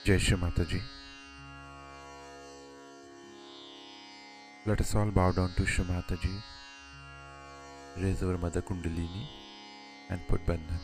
Jai Shri Mataji. Let us all bow down to Shri Mataji, raise our Mother Kundalini and put Bandhan.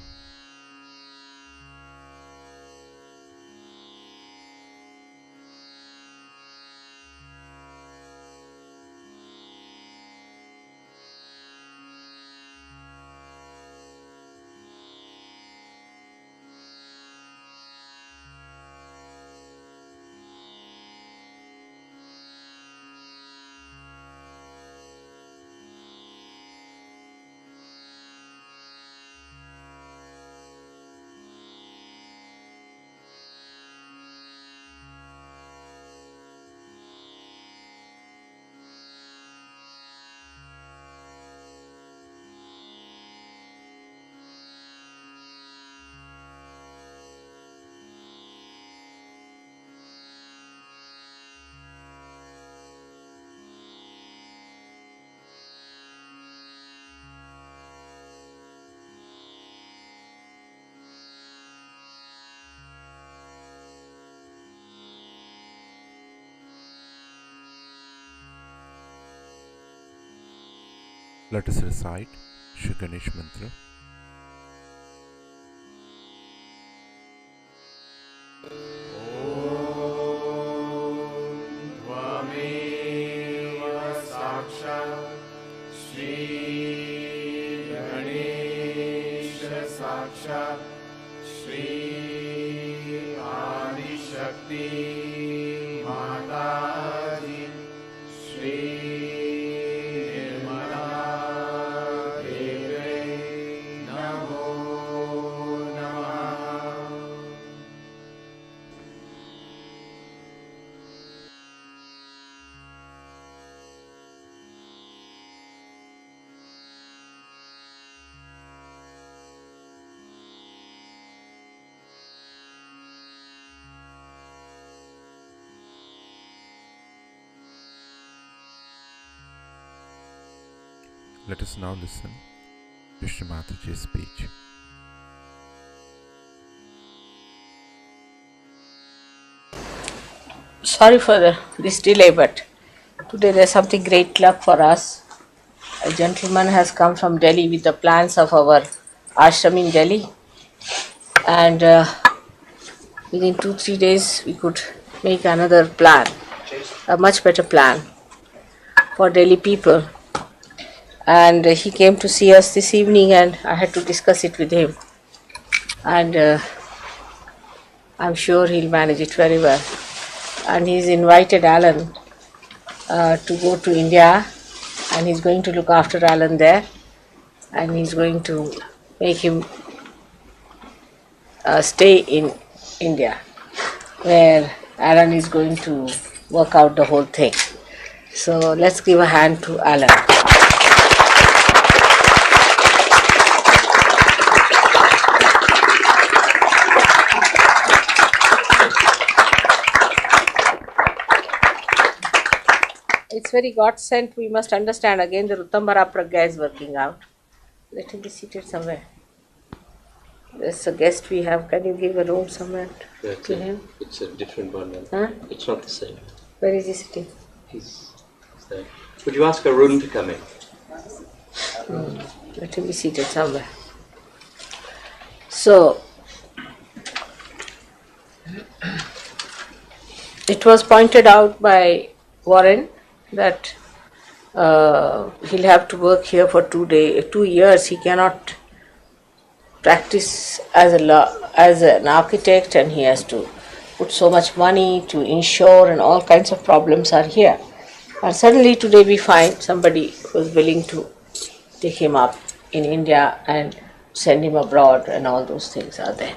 Let us recite Shri Ganesh Mantra. Let us now listen to Shri Mataji's speech. Sorry for this delay, but today there's something great luck for us. A gentleman has come from Delhi with the plans of our ashram in Delhi, and within 2-3 days we could make another plan, a much better plan for Delhi people. And he came to see us this evening, and I had to discuss it with him. And I'm sure he'll manage it very well. And he's invited Alan to go to India, and he's going to look after Alan there, and he's going to make him stay in India, where Alan is going to work out the whole thing. So let's give a hand to Alan. It's very God sent. We must understand again the Rutambara Pragya is working out. Let him be seated somewhere. There's a guest we have. Can you give a room somewhere to him? It's a different one. Huh? It's not the same. Where is he sitting? He's there. Would you ask Arun to come in? Let him be seated somewhere. So, it was pointed out by Warren that he'll have to work here for 2 years. He cannot practice as an architect, and he has to put so much money to insure, and all kinds of problems are here. And suddenly today we find somebody who's willing to take him up in India and send him abroad, and all those things are there.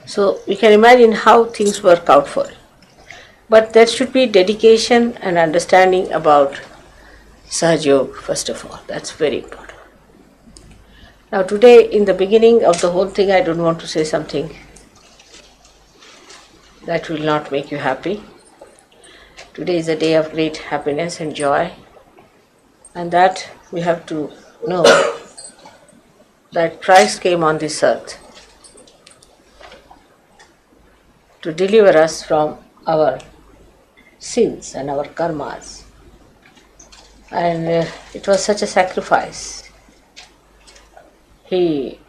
So we can imagine how things work out for him. But there should be dedication and understanding about Sahaja Yoga, first of all. That's very important. Now today, in the beginning of the whole thing, I don't want to say something that will not make you happy. Today is a day of great happiness and joy, and that we have to know that Christ came on this earth to deliver us from our sins and our karmas. And it was such a sacrifice. He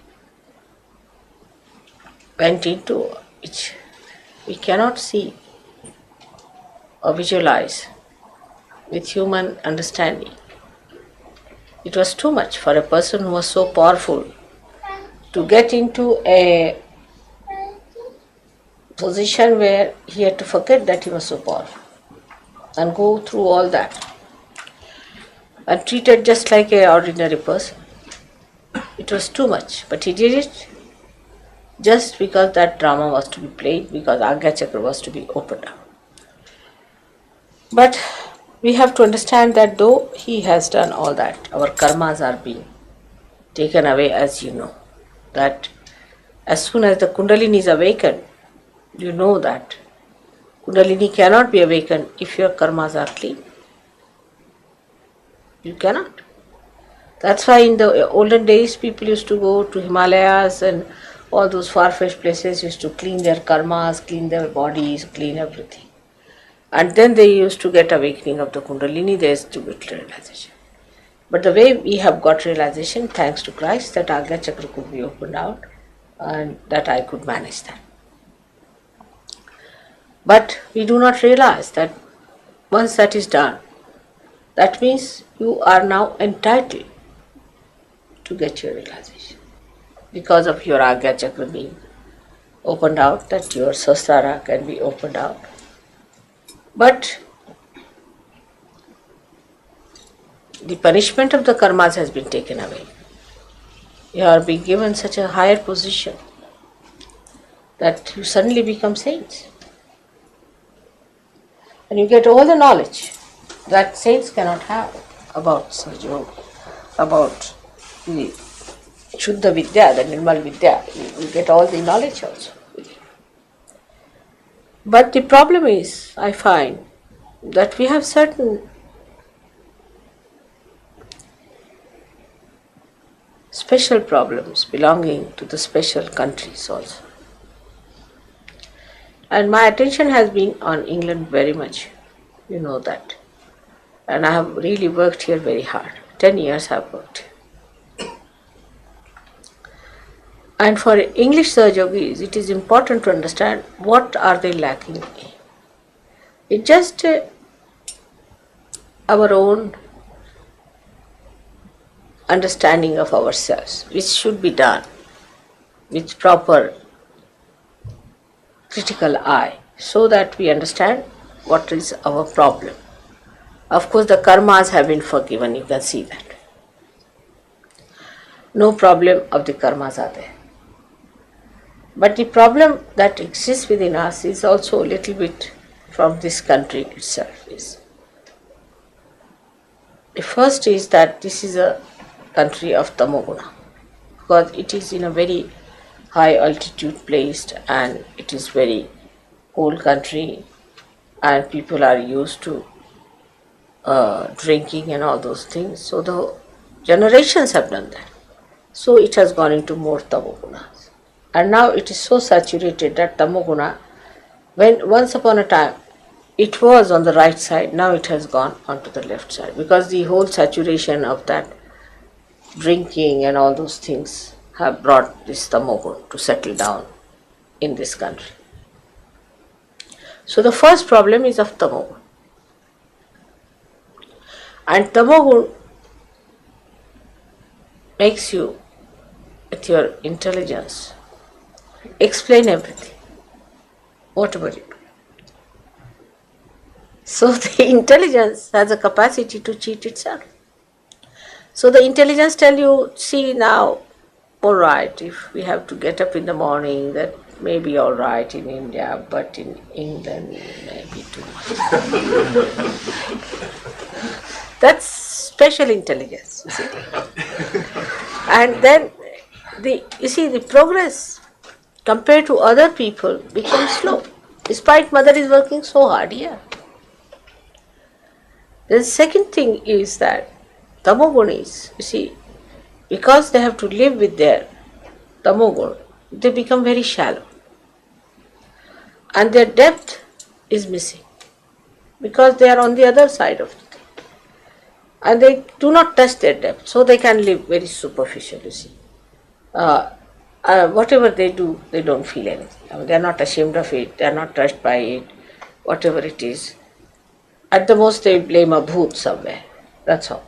went into which we cannot see or visualize with human understanding. It was too much for a person who was so powerful to get into a position where he had to forget that he was so powerful and go through all that and treated just like an ordinary person. It was too much, but he did it just because that drama was to be played, because Agya Chakra was to be opened up. But we have to understand that though he has done all that, our karmas are being taken away, as you know. That as soon as the Kundalini is awakened, you know that Kundalini cannot be awakened if your karmas are clean. You cannot. That's why in the olden days people used to go to Himalayas and all those far-fetched places, used to clean their karmas, clean their bodies, clean everything. And then they used to get awakening of the Kundalini, they used to get realization. But the way we have got realization, thanks to Christ, that Agya Chakra could be opened out and that I could manage that. But we do not realize that once that is done, that means you are now entitled to get your realization. Because of your Agya Chakra being opened out, that your Sahasrara can be opened out. But the punishment of the karmas has been taken away. You are being given such a higher position that you suddenly become saints. And you get all the knowledge that saints cannot have about Sahaja Yoga, about the Shuddha Vidya, the Nirmal Vidya. You get all the knowledge also. But the problem is, I find, that we have certain special problems belonging to the special countries also. And my attention has been on England very much, you know that. And I have really worked here very hard. 10 years I have worked here. And for English Sahaja Yogis, it is important to understand what are they lacking in. It's just our own understanding of ourselves, which should be done with proper critical eye, so that we understand what is our problem. Of course, the karmas have been forgiven, you can see that. No problem of the karmas are there. But the problem that exists within us is also a little bit from this country itself. The first is that this is a country of Tamoguna, because it is in a very high altitude placed and it is very cold country and people are used to drinking and all those things. So the generations have done that. So it has gone into more Tamogunas. And now it is so saturated that Tamoguna, when once upon a time it was on the right side, now it has gone onto the left side, because the whole saturation of that drinking and all those things have brought this Tamogun to settle down in this country. So the first problem is of Tamogun. And Tamogun makes you, with your intelligence, explain everything, whatever you do. So the intelligence has a capacity to cheat itself. So the intelligence tell you, see now, all right, if we have to get up in the morning, that may be all right in India, but in England may be too much. That's special intelligence, you see. And then the progress compared to other people becomes slow, despite mother is working so hard here. The second thing is that Tamogunis, you see, because they have to live with their Tamogun, they become very shallow. and their depth is missing because they are on the other side of the thing. And they do not touch their depth, so they can live very superficial, you see. Whatever they do, they don't feel anything. I mean, they are not ashamed of it, they are not touched by it, whatever it is. At the most, they blame a bhoot somewhere, that's all.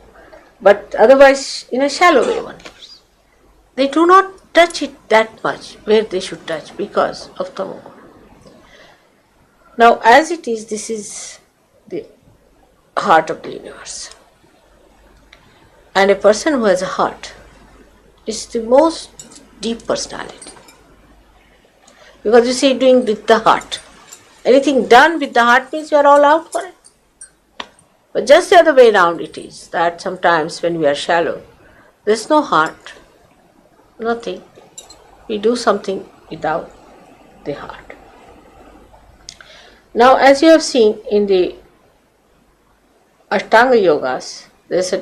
But otherwise, in a shallow way, one lives. They do not touch it that much where they should touch because of tamoguna. Now, as it is, this is the heart of the universe. And a person who has a heart is the most deep personality. Because you see, doing with the heart. Anything done with the heart means you are all out for it. But just the other way around it is that sometimes when we are shallow, there is no heart, nothing. We do something without the heart. Now, as you have seen in the Ashtanga Yogas, there is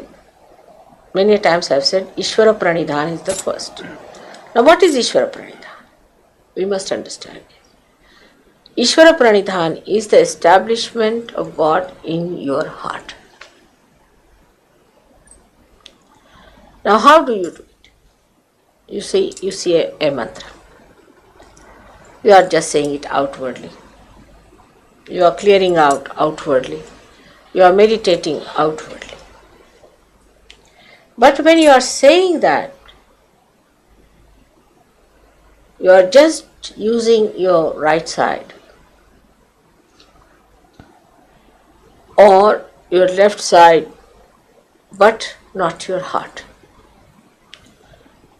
many times I have said Ishvara Pranidhan is the first. Now, what is Ishvara Pranidhan? We must understand. Ishvara Pranidhan is the establishment of God in your heart. Now, how do you do it? You see a mantra. You are just saying it outwardly. You are clearing out outwardly. You are meditating outwardly. But when you are saying that, you are just using your right side or your left side, but not your heart.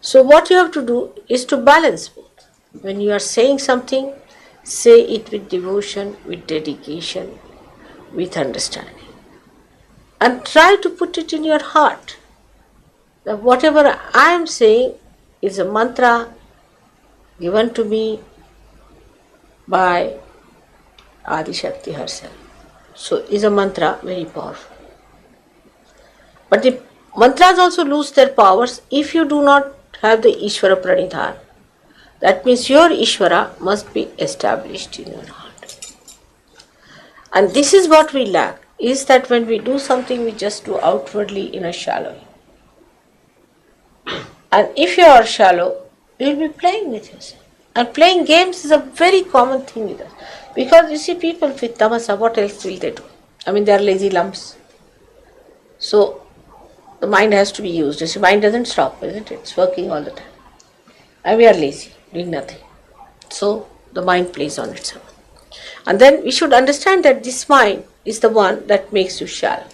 So what you have to do is to balance both. When you are saying something, say it with devotion, with dedication, with understanding. And try to put it in your heart. That whatever I am saying is a mantra given to me by Adi Shakti herself. So is a mantra very powerful. But the mantras also lose their powers if you do not have the Ishvara Pranidhan. That means your Ishvara must be established in your heart. And this is what we lack, is that when we do something, we just do outwardly in a shallow way. And if you are shallow, you will be playing with yourself. And playing games is a very common thing with us. Because you see, people with tamasa, what else will they do? I mean, they are lazy lumps. So, the mind has to be used. You see, mind doesn't stop, isn't it? It's working all the time. And we are lazy, doing nothing. So, the mind plays on its own. And then we should understand that this mind is the one that makes you shallow.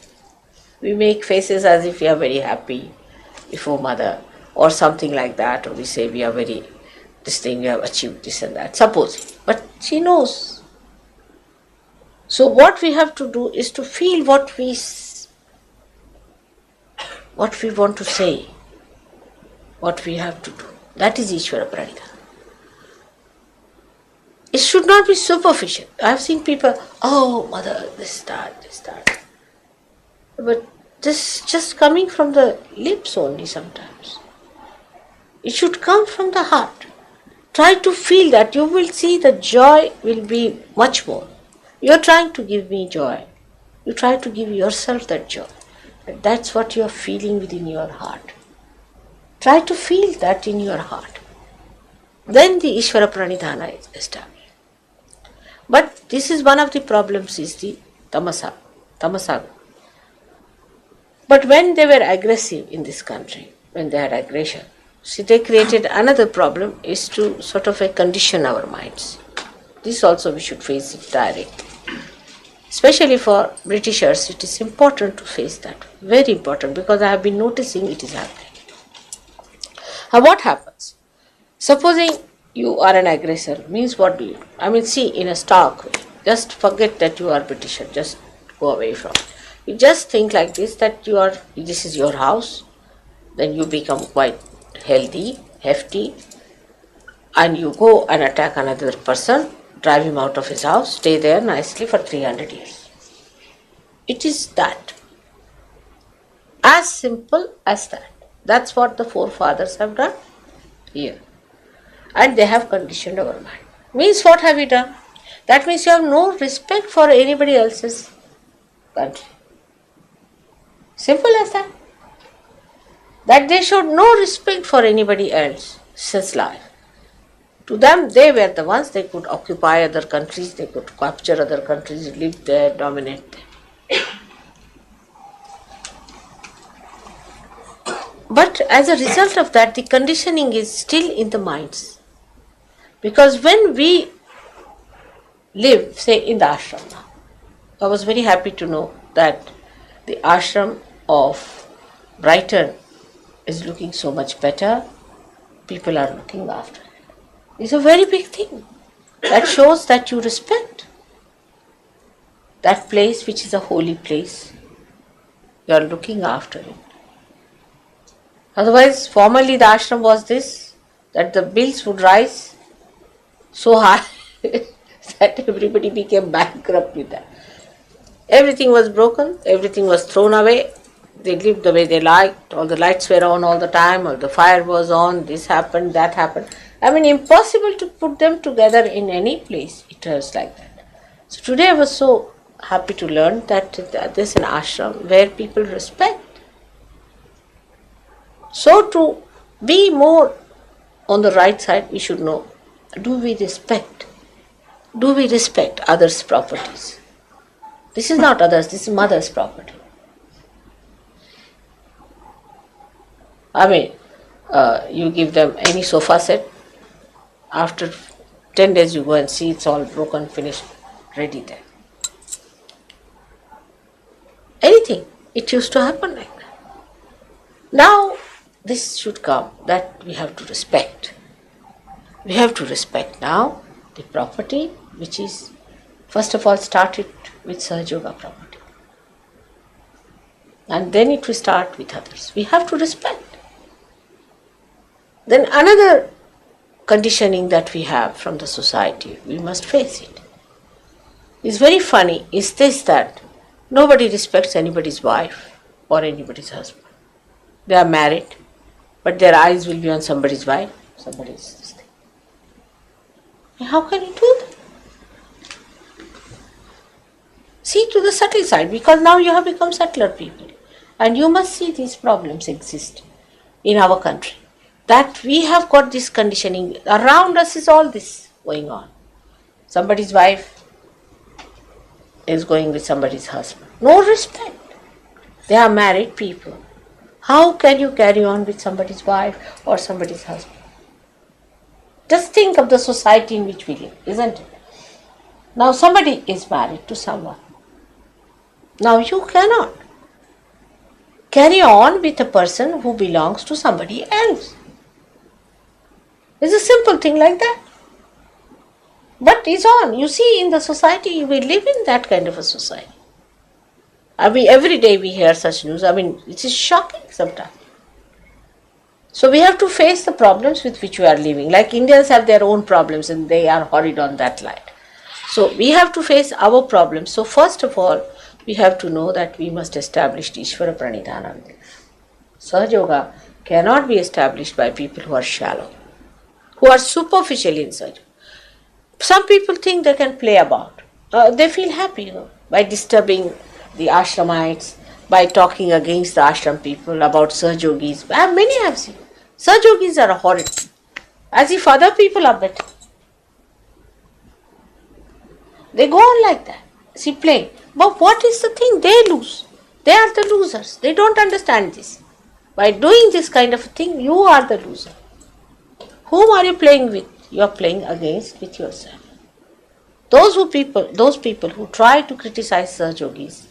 We make faces as if we are very happy before mother or something like that, or we say we are very, this thing, we have achieved this and that, supposing. But she knows. So what we have to do is to feel what we want to say, what we have to do. That is Ishvara Pranidhan. It should not be superficial. I have seen people, oh mother, this, that. But this is just coming from the lips only sometimes. It should come from the heart. Try to feel that. You will see the joy will be much more. You are trying to give me joy. You try to give yourself that joy. And that's what you are feeling within your heart. Try to feel that in your heart. Then the Ishvara Pranidhana is established. But this is one of the problems, is the tamasa. But when they were aggressive in this country, when they had aggression, see, they created another problem, is to sort of condition our minds. This also we should face it directly. Especially for Britishers, it is important to face that. Very important, because I have been noticing it is happening. Now what happens? Supposing you are an aggressor, means what do you do? I mean, see, in a stark way, just forget that you are Britisher, just go away from it. You just think like this, that this is your house, then you become quite healthy, hefty, and you go and attack another person, drive him out of his house, stay there nicely for 300 years. It is that. As simple as that. That's what the forefathers have done here. And they have conditioned our mind. Means what have we done? That means you have no respect for anybody else's country. Simple as that. That they showed no respect for anybody else's life. To them, they were the ones, they could occupy other countries, they could capture other countries, live there, dominate them. But as a result of that, the conditioning is still in the minds. Because when we live, say, in the ashram now, I was very happy to know that the ashram of Brighton is looking so much better. People are looking after it. It's a very big thing. That shows that you respect that place which is a holy place. You are looking after it. Otherwise, formerly the ashram was this, that the bills would rise so high that everybody became bankrupt with that. Everything was broken, everything was thrown away. They lived the way they liked, all the lights were on all the time, or the fire was on, this happened, that happened. I mean, impossible to put them together in any place. It was like that. So today I was so happy to learn that there's an ashram where people respect. So to be more on the right side, we should know, do we respect? Do we respect others' properties? This is not others, this is mother's property. I mean, you give them any sofa set, after 10 days you go and see it's all broken, finished, ready there. Anything, it used to happen like that. Now, this should come, that we have to respect. We have to respect now the property which is, first of all, started with Sahaja property. And then it will start with others. We have to respect. Then another conditioning that we have from the society, we must face it. It's very funny, is this that nobody respects anybody's wife or anybody's husband. They are married, but their eyes will be on somebody's wife, somebody's this thing. How can you do that? See to the subtle side, because now you have become subtler people. And you must see these problems exist in our country. That we have got this conditioning. Around us is all this going on. Somebody's wife is going with somebody's husband. No respect. They are married people. How can you carry on with somebody's wife or somebody's husband? Just think of the society in which we live, isn't it? Now somebody is married to someone. Now you cannot carry on with a person who belongs to somebody else. It's a simple thing like that. But it's on. You see, in the society, we live in that kind of a society. I mean, every day we hear such news. I mean, it is shocking sometimes. So we have to face the problems with which we are living. Like Indians have their own problems and they are horrid on that line. So we have to face our problems. So first of all, we have to know that we must establish Ishvara Pranidhanam. Sahaja Yoga cannot be established by people who are shallow, who are superficial in Sahaja. Some people think they can play about. They feel happy, by disturbing the ashramites, by talking against the ashram people about Sahajogis. Many have seen. Sahajogis are horrid. As if other people are better. They go on like that. See, playing. But what is the thing? They lose. They are the losers. They don't understand this. By doing this kind of a thing, you are the loser. Whom are you playing with? You are playing against with yourself. Those people who try to criticize Sahajogis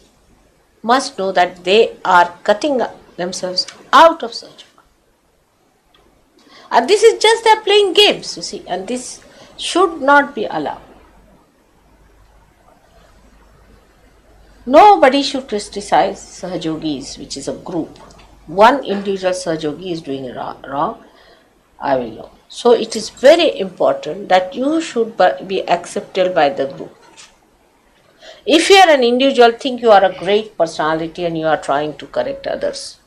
must know that they are cutting themselves out of Sahaja. And this is just they are playing games, you see, and this should not be allowed. Nobody should criticize Sahajogis, which is a group. One individual Sahajogi is doing wrong, I will know. So it is very important that you should be accepted by the group. If you are an individual, think you are a great personality and you are trying to correct others.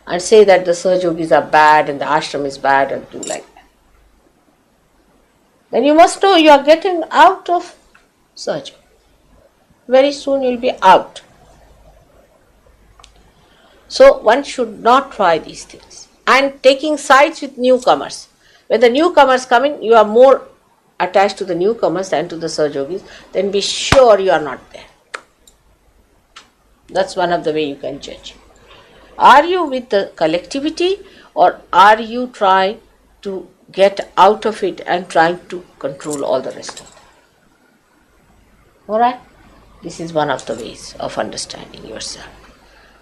And say that the Sahajogis are bad and the ashram is bad and do like that. then you must know you are getting out of Sahaja. Very soon you will be out. So one should not try these things. And taking sides with newcomers. When the newcomers come in, you are more attached to the newcomers than to the Sahajogis, then be sure you are not there. That's one of the way you can judge. Are you with the collectivity or are you trying to get out of it and trying to control all the rest of them? Alright? This is one of the ways of understanding yourself.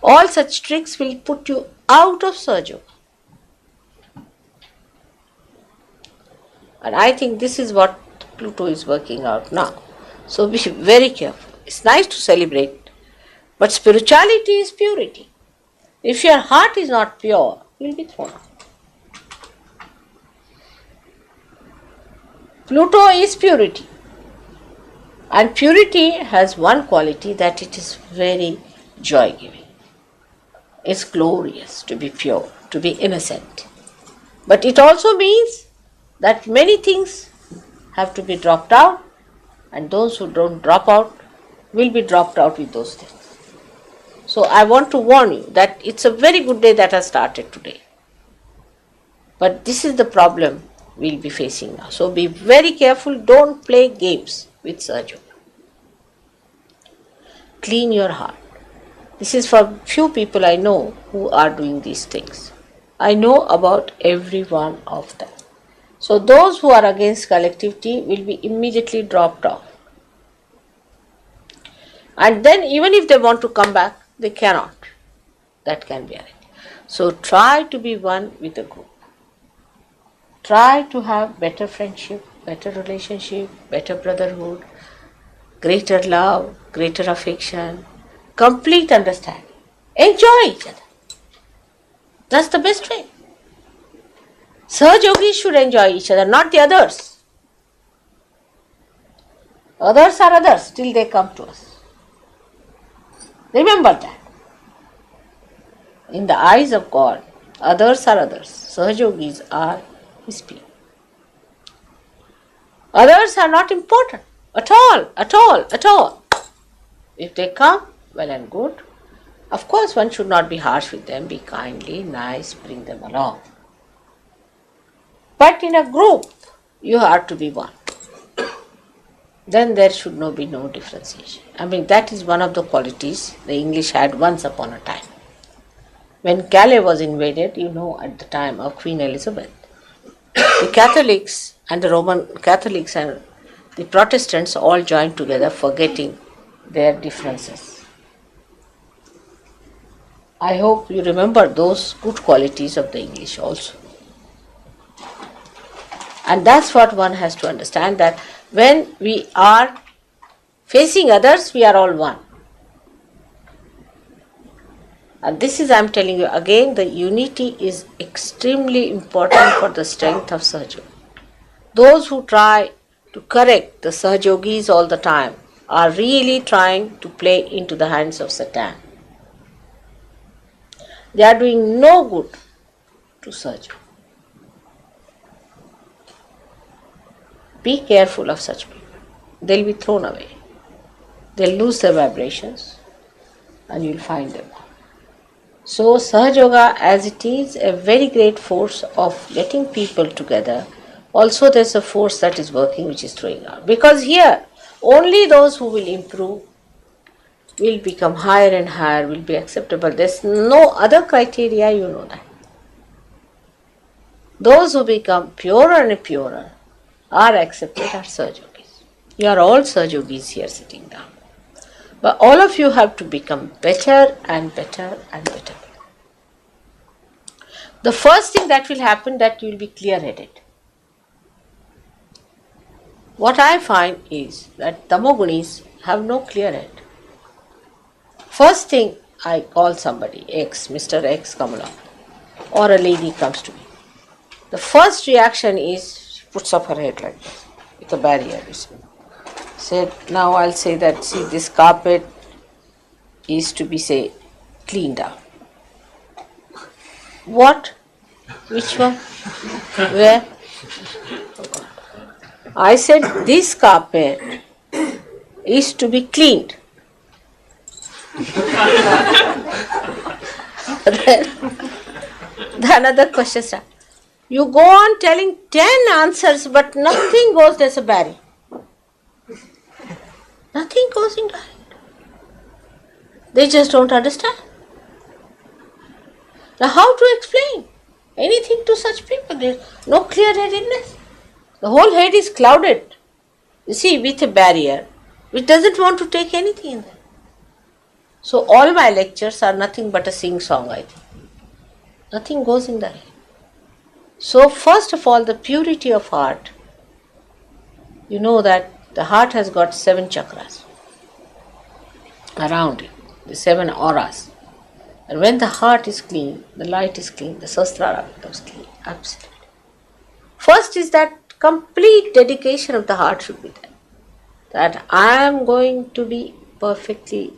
All such tricks will put you out of Sahaja. And I think this is what Pluto is working out now. So be very careful. It's nice to celebrate, but spirituality is purity. If your heart is not pure, you will be thrown out. Pluto is purity. And purity has one quality, that it is very joy-giving. It's glorious to be pure, to be innocent. But it also means that many things have to be dropped out, and those who don't drop out will be dropped out with those things. So I want to warn you that it's a very good day that has started today. But this is the problem we'll be facing now. So be very careful, don't play games with Sahaja. Clean your heart. This is for few people I know who are doing these things. I know about every one of them. So those who are against collectivity will be immediately dropped off. And then even if they want to come back, they cannot. That can be arranged. So try to be one with the group. Try to have better friendship, better relationship, better brotherhood, greater love, greater affection, complete understanding. Enjoy each other. That's the best way. Sahajogis should enjoy each other, not the others. Others are others till they come to us. Remember that. In the eyes of God, others are others. Sahajogis are His people. Others are not important at all. If they come, well and good. Of course, one should not be harsh with them. Be kindly, nice, bring them along. But in a group, you are to be one. Then there should be no differentiation. I mean, that is one of the qualities the English had once upon a time. When Calais was invaded, at the time of Queen Elizabeth, the Catholics and the Roman Catholics and the Protestants all joined together, forgetting their differences. I hope you remember those good qualities of the English also. And that's what one has to understand, that when we are facing others, we are all one. And this is, I am telling you again, the unity is extremely important for the strength of Sahaja. Those who try to correct the Sahajogis all the time are really trying to play into the hands of Satan. They are doing no good to Sahaja. Be careful of such people. They'll be thrown away. They'll lose their vibrations and you'll find them. So Sahaja, as it is a very great force of getting people together, also there's a force that is working which is throwing out. Because here, only those who will improve will become higher and higher, will be acceptable. There's no other criteria, you know that. Those who become purer and purer are accepted as Sahajogis. You are all Sahajogis here sitting down. But all of you have to become better and better and better. The first thing that will happen, that you will be clear-headed. What I find is that Tamogunis have no clear head. First thing, I call somebody, X, Mr. X, come along, or a lady comes to me. The first reaction is, she puts up her head like this, with a barrier. Said, now I'll say that, see, this carpet is to be, say, cleaned up. What? Which one? Where? I said, this carpet is to be cleaned. then the another question started. You go on telling 10 answers, but nothing goes as a barrier. Nothing goes in diet. They just don't understand. Now, how to explain anything to such people? There's no clear-headedness. The whole head is clouded, you see, with a barrier which doesn't want to take anything in there. So, all my lectures are nothing but a sing-song, I think. Nothing goes in the head. So, first of all, the purity of heart. You know that the heart has got 7 chakras around it, the 7 auras. And when the heart is clean, the light is clean, the sahasrara becomes clean. Absolutely. First is that complete dedication of the heart should be there. That I am going to be perfectly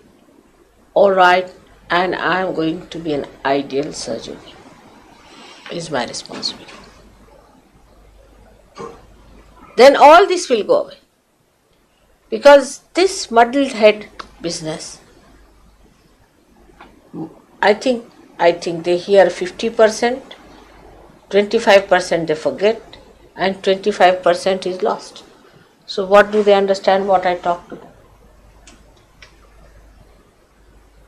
alright and I am going to be an ideal surgeon. Is my responsibility. Then all this will go away. Because this muddled head business, I think they hear 50%, 25% they forget, and 25% is lost. So what do they understand what I talk to them?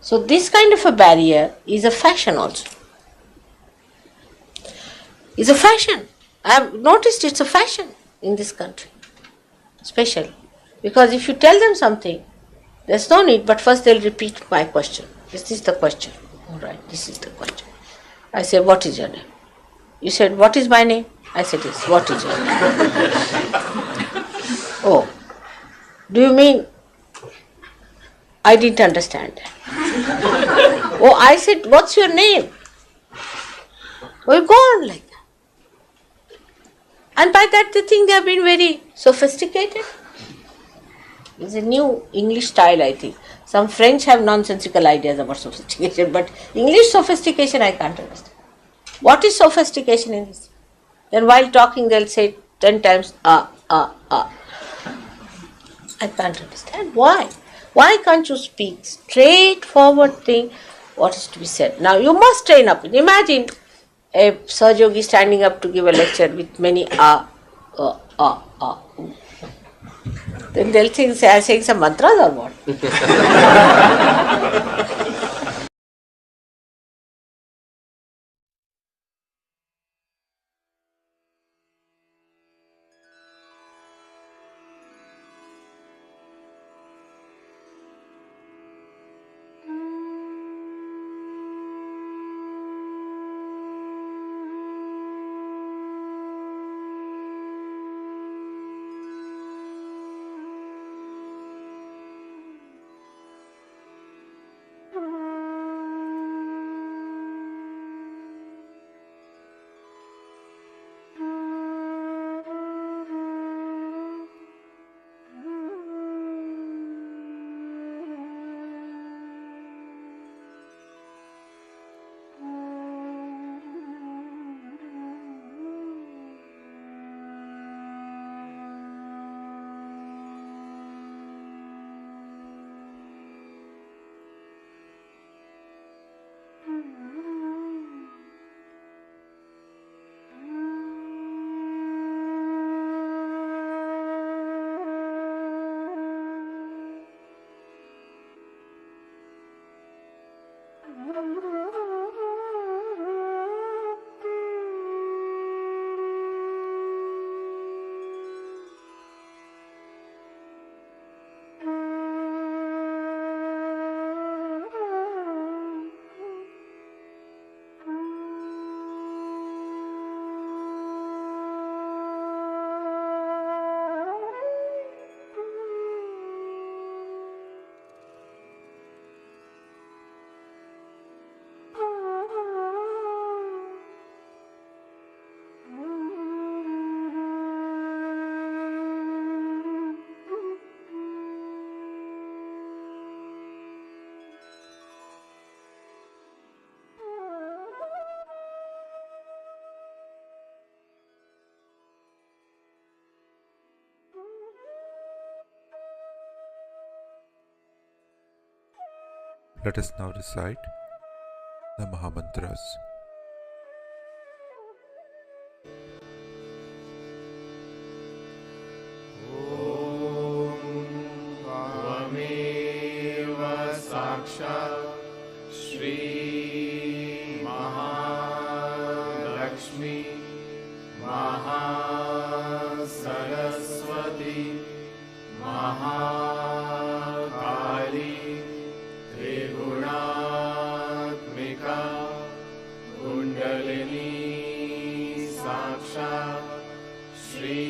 So this kind of a barrier is a fashion also. Is a fashion. I have noticed it's a fashion in this country, especially. Because if you tell them something, there's no need, but first they'll repeat my question. This is the question. All right, this is the question. I say, what is your name? You said, what is my name? I said, yes, what is your name? Oh, do you mean I didn't understand that? Oh, I said, what's your name? Oh, go on like that. And by that they think they have been very sophisticated. It's a new English style, I think. Some French have nonsensical ideas about sophistication, but English sophistication I can't understand. What is sophistication in this? Then while talking they'll say 10 times, I can't understand. Why? Why can't you speak straightforward thing what is to be said? Now you must train up. Imagine a Saj Yogi standing up to give a lecture with many Then they'll think I'm saying some mantras or what? Let us now recite the Mahamantras. साक्षात् श्री महालक्ष्मी महासरस्वती महाकाली त्रिगुणात्मिका कुण्डलिनी साक्षात् श्री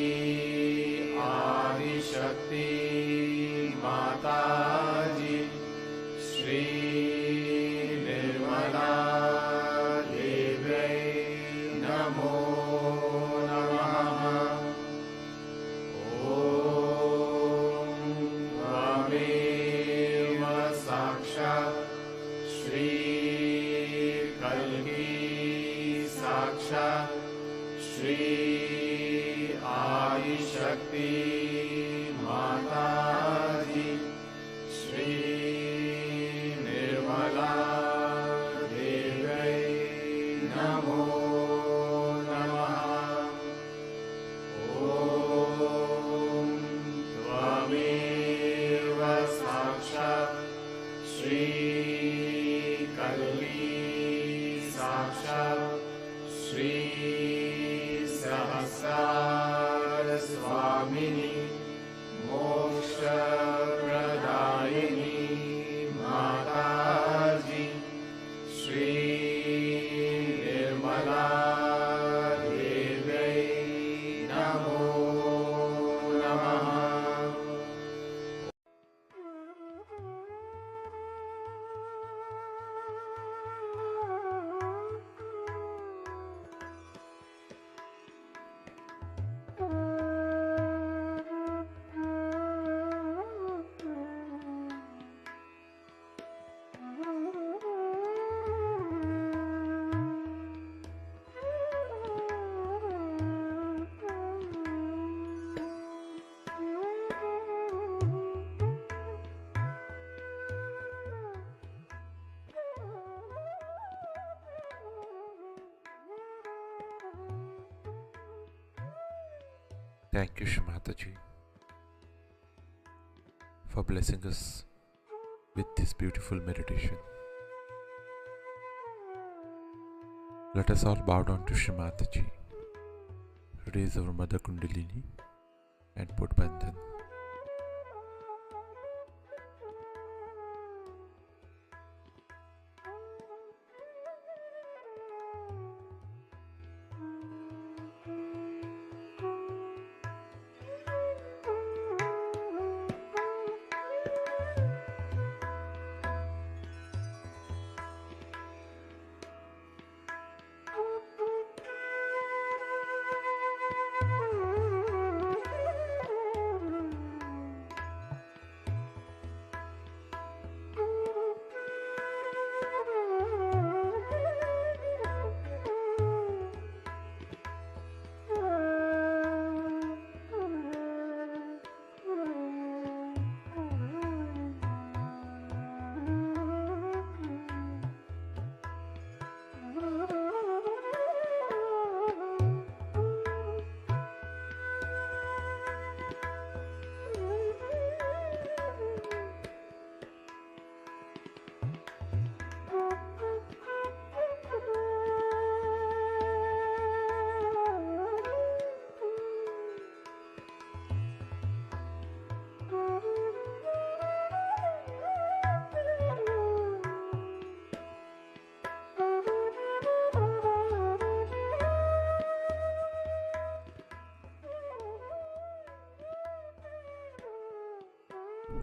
आदिशक्ति माताजी श्री निर्मला देव्यै नमो नमः। ॐ त्वमेव साक्षात् श्री कल्की साक्षात् श्री आदिशक्ति माताजी श्री निर्मला देव्यै नमो नमः। ॐ त्वमेव साक्षात् श्री कल्की साक्षात् श्री सहस्रार स्वामिनी मोक्षप्रदायिनी माताजी श्री निर्मला देव्यै नमो नमः। Thank you, Shri Mataji, for blessing us with this beautiful meditation. Let us all bow down to Shri Mataji, raise our Mother Kundalini and put Bandhan.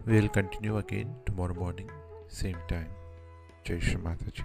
We'll continue again tomorrow morning, same time. Jai Shri Mataji.